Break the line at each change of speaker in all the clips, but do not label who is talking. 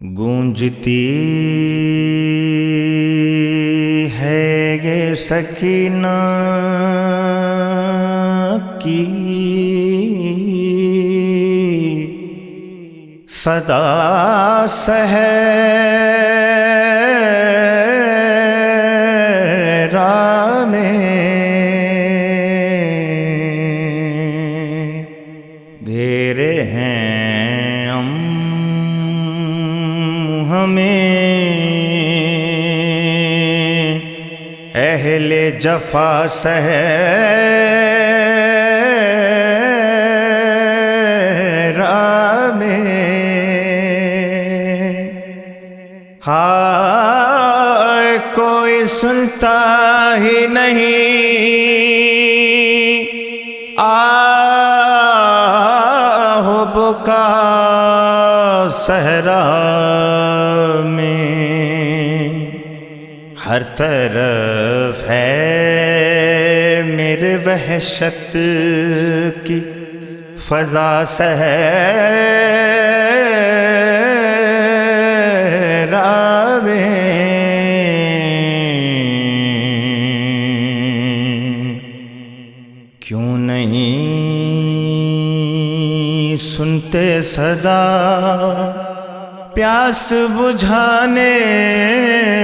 گونجتی ہے یہ سکینہ کی صدا صحرا میں گھیرے ہیں ہمیں اہل جفا صحرا میں ہائے کوئی سنتا ہی نہیں آہ بکا صحرا میں ہر طرف ہے میرے وحشت کی فضا صحرا میں کیوں نہیں سنتے صدا پیاس بجھانے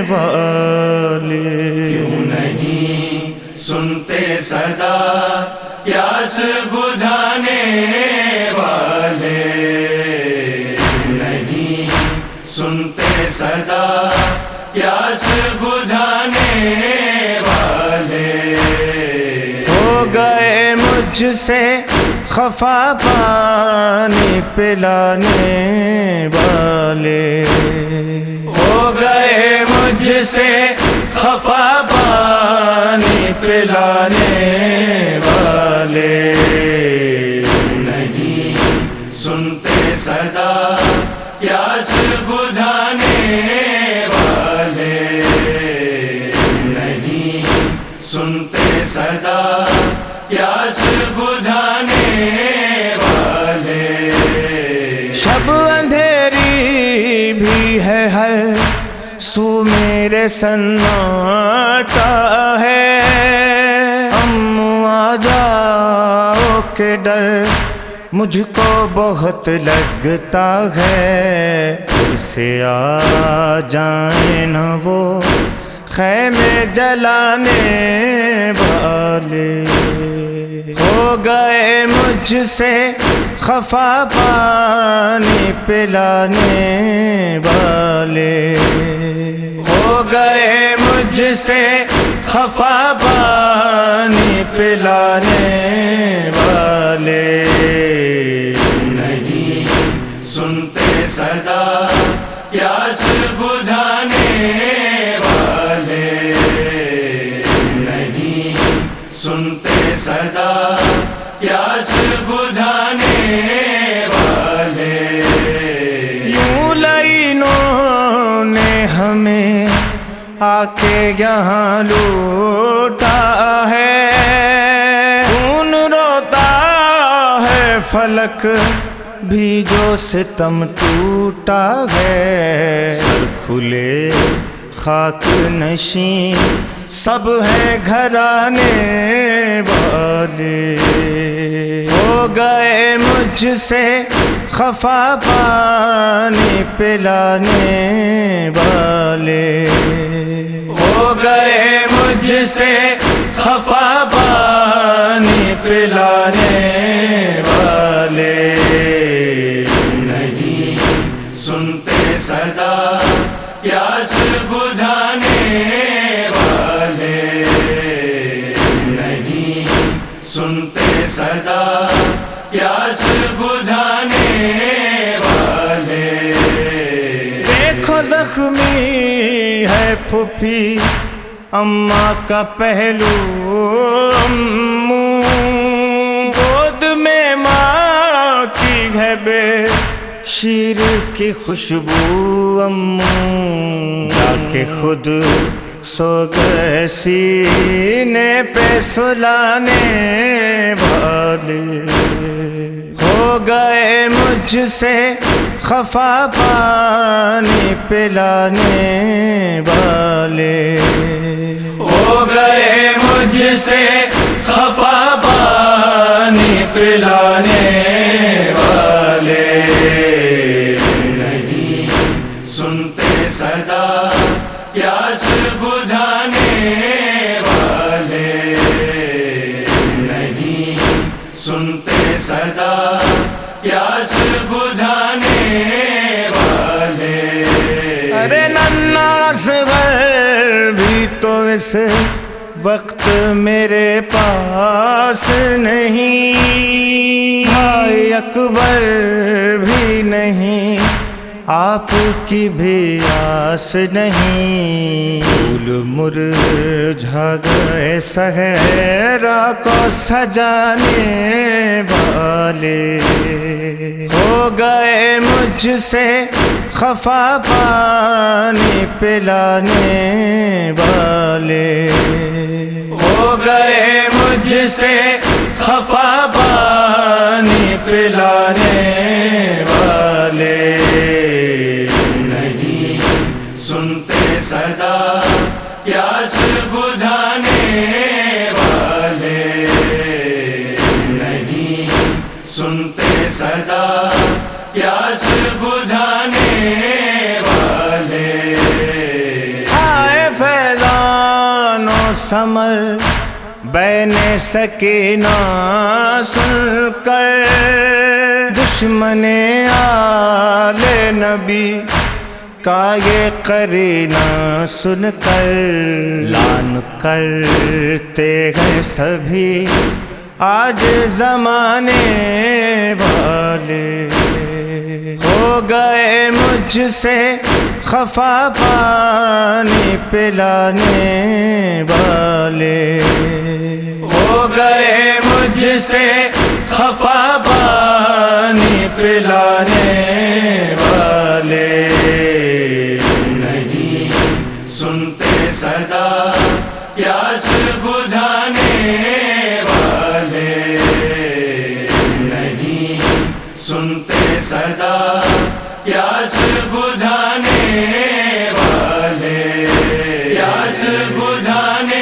والے
کیوں نہیں سنتے صدا پیاس بجھانے والے کیوں نہیں سنتے صدا پیاس بجھانے والے
ہو گئے مجھ سے خفا پانی پلانے والے
ہو گئے مجھ سے خفا پانی پلانے والے نہیں سنتے صدا پیاس بجھانے والے نہیں سنتے صدا پیاس بجھانے والے
شب اندھیری بھی ہے ہر سو میرے سناٹا ہے امو آ جاؤ کہ ڈر مجھ کو بہت لگتا ہے اسے آ جائیں نہ وہ خیمے جلانے والے ہو گئے مجھ سے خفا پانی پلانے والے ہو گئے مجھ سے خفا پانی پلانے والے
نہیں سنتے صدا پیاس بجھانے والے نہیں سنتے صدا پیاس بجھانے والے
یوں لائنوں نے ہمیں آ کے یہاں لوٹا ہے خون روتا ہے فلک بھی جو ستم ٹوٹا ہے سر کھلے خاک نشین سب ہیں گھرانے والے ہو گئے مجھ سے خفا پانی پلانے والے ہو گئے مجھ سے خفا پانی پلانے والے
نہیں سنتے صدا پیاس بجھانے والے نہیں سنتے صدا پیاس بجھانے والے
دیکھو زخمی ہے پھوپھی اماں کا پہلو امو گود میں ماں کی ہے بے شیر کی خوشبو امو جا کے خود سو گئے سینے پہ سلانے والے ہو گئے مجھ سے خفا پانی پلانے والے
ہو گئے مجھ سے خفا پانی پلانے والے نہیں سنتے صدا پیاس بجھانے والے نہیں سنتے صدا پیاس بجھانے والے
ارے ننھا اصغر بھی تو اس وقت میرے پاس نہیں، بھائی اکبر بھی نہیں، آپ کی بھی آس نہیں، پھول مرجھا گئے صحرا کو سجانے والے ہو گئے مجھ سے خفا پانی پلانے والے
ہو گئے مجھ سے خفا پانی پلانے والے نہیں سنتے صدا پیاس بجھانے والے نہیں سنتے صدا پیاس بجھانے والے
آئے فیضان و ثمر بین سکینہ سن کر، دشمن آل نبی کا یہ قرینہ سن کر، لعن کرتے ہیں سبھی آج زمانے والے ہو گئے مجھ سے خفا پانی پلانے والے
ہو گئے مجھ سے خفا پانی پلانے والے نہیں سنتے صدا پیاس بجھانے والے نہیں سنتے صدا پیاس بجھانے والے پیاس بجھانے